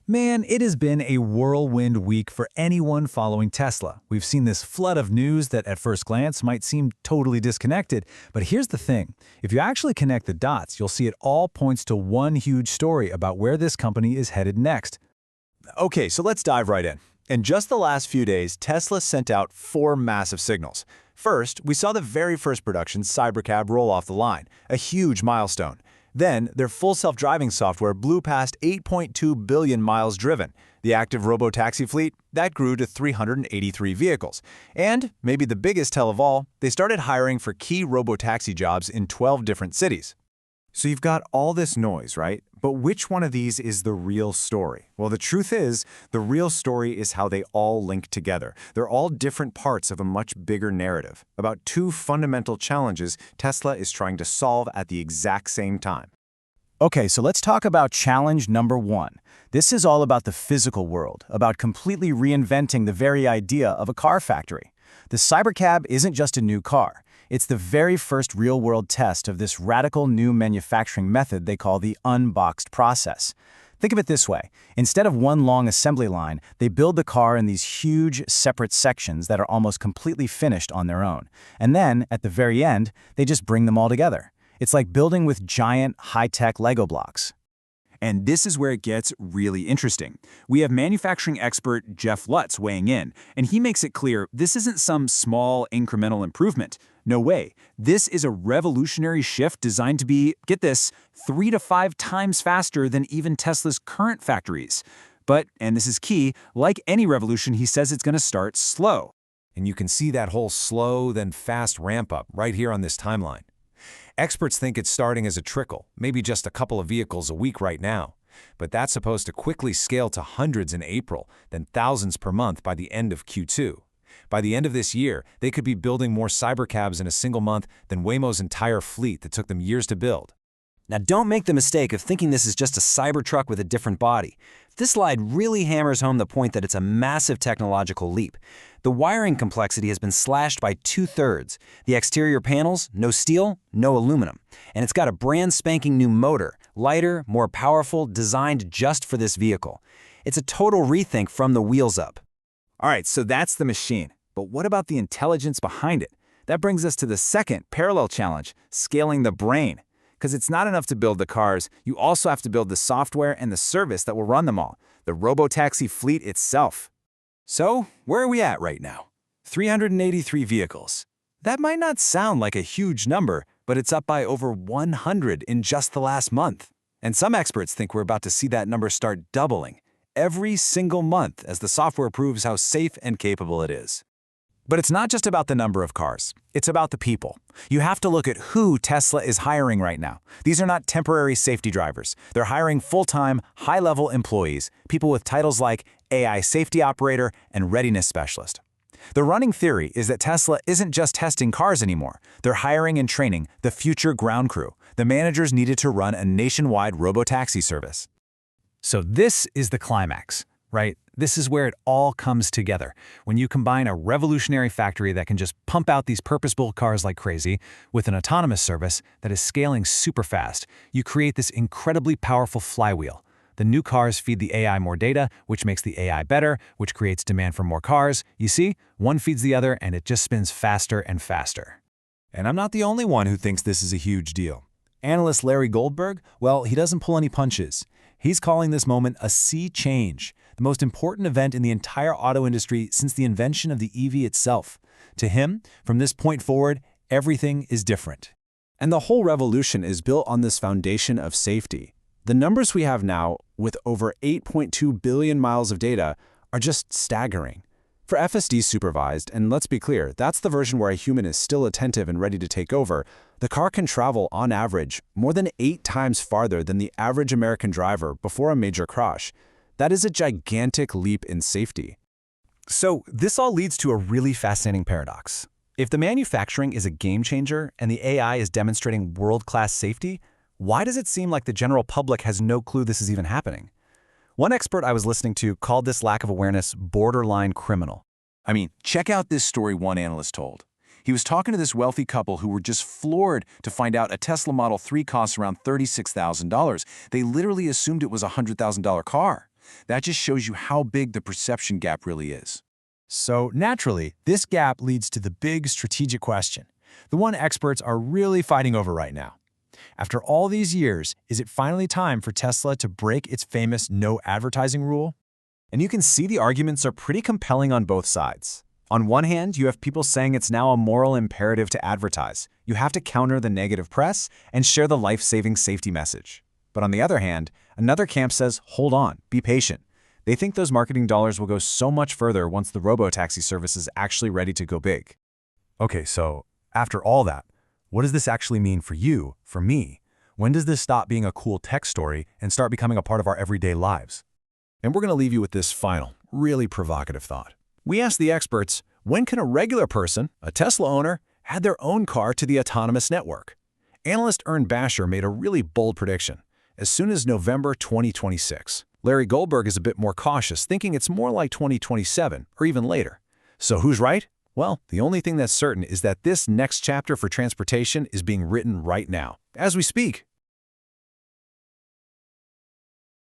Man, it has been a whirlwind week for anyone following Tesla. We've seen this flood of news that at first glance might seem totally disconnected, but here's the thing. If you actually connect the dots, you'll see it all points to one huge story about where this company is headed next. Okay, so let's dive right in. In just the last few days, Tesla sent out 4 massive signals. First, we saw the very first production Cybercab roll off the line, a huge milestone. Then, their full self-driving software blew past 8.2 billion miles driven. The active RoboTaxi fleet, that grew to 383 vehicles. And, maybe the biggest tell of all, they started hiring for key RoboTaxi jobs in 12 different cities. So you've got all this noise, right? But which one of these is the real story? Well, the truth is, the real story is how they all link together. They're all different parts of a much bigger narrative, about 2 fundamental challenges Tesla is trying to solve at the exact same time. Okay, so let's talk about challenge number 1. This is all about the physical world, about completely reinventing the very idea of a car factory. The Cybercab isn't just a new car. It's the very first real-world test of this radical new manufacturing method they call the unboxed process. Think of it this way. Instead of one long assembly line, they build the car in these huge, separate sections that are almost completely finished on their own. And then, at the very end, they just bring them all together. It's like building with giant, high-tech Lego blocks. And this is where it gets really interesting. We have manufacturing expert Jeff Lutz weighing in, and he makes it clear this isn't some small incremental improvement. No way. This is a revolutionary shift designed to be, get this, 3 to 5 times faster than even Tesla's current factories. But, and this is key, like any revolution, he says it's going to start slow. And you can see that whole slow then fast ramp up right here on this timeline. Experts think it's starting as a trickle, maybe just a couple of vehicles a week right now. But that's supposed to quickly scale to hundreds in April, then thousands per month by the end of Q2. By the end of this year, they could be building more Cybercabs in a single month than Waymo's entire fleet that took them years to build. Now don't make the mistake of thinking this is just a Cybertruck with a different body. This slide really hammers home the point that it's a massive technological leap. The wiring complexity has been slashed by 2/3. The exterior panels, no steel, no aluminum. And it's got a brand spanking new motor, lighter, more powerful, designed just for this vehicle. It's a total rethink from the wheels up. All right, so that's the machine. But what about the intelligence behind it? That brings us to the second parallel challenge, scaling the brain. Because it's not enough to build the cars, you also have to build the software and the service that will run them all, the RoboTaxi fleet itself. So, where are we at right now? 383 vehicles. That might not sound like a huge number, but it's up by over 100 in just the last month. And some experts think we're about to see that number start doubling every single month as the software proves how safe and capable it is. But it's not just about the number of cars. It's about the people. You have to look at who Tesla is hiring right now. These are not temporary safety drivers. They're hiring full-time, high-level employees, people with titles like AI safety operator and readiness specialist. The running theory is that Tesla isn't just testing cars anymore. They're hiring and training the future ground crew, the managers needed to run a nationwide RoboTaxi service. So this is the climax, right? This is where it all comes together. When you combine a revolutionary factory that can just pump out these purpose-built cars like crazy with an autonomous service that is scaling super fast, you create this incredibly powerful flywheel. The new cars feed the AI more data, which makes the AI better, which creates demand for more cars. You see, one feeds the other and it just spins faster and faster. And I'm not the only one who thinks this is a huge deal. Analyst Larry Goldberg, well, he doesn't pull any punches. He's calling this moment a sea change, the most important event in the entire auto industry since the invention of the EV itself. To him, from this point forward, everything is different. And the whole revolution is built on this foundation of safety. The numbers we have now, with over 8.2 billion miles of data, are just staggering. For FSD supervised, and let's be clear, that's the version where a human is still attentive and ready to take over, the car can travel, on average, more than 8 times farther than the average American driver before a major crash. That is a gigantic leap in safety. So this all leads to a really fascinating paradox. If the manufacturing is a game changer and the AI is demonstrating world-class safety, why does it seem like the general public has no clue this is even happening? One expert I was listening to called this lack of awareness borderline criminal. I mean, check out this story one analyst told. He was talking to this wealthy couple who were just floored to find out a Tesla Model 3 costs around $36,000. They literally assumed it was a $100,000 car. That just shows you how big the perception gap really is. So naturally, this gap leads to the big strategic question, the one experts are really fighting over right now. After all these years, is it finally time for Tesla to break its famous no advertising rule? And you can see the arguments are pretty compelling on both sides. On one hand, you have people saying it's now a moral imperative to advertise. You have to counter the negative press and share the life-saving safety message. But on the other hand, another camp says, hold on, be patient. They think those marketing dollars will go so much further once the RoboTaxi service is actually ready to go big. Okay, so after all that, what does this actually mean for you, for me? When does this stop being a cool tech story and start becoming a part of our everyday lives? And we're going to leave you with this final, really provocative thought. We asked the experts, when can a regular person, a Tesla owner, add their own car to the autonomous network? Analyst Ern Basher made a really bold prediction, as soon as November 2026. Larry Goldberg is a bit more cautious, thinking it's more like 2027 or even later. So who's right? Well, the only thing that's certain is that this next chapter for transportation is being written right now, as we speak.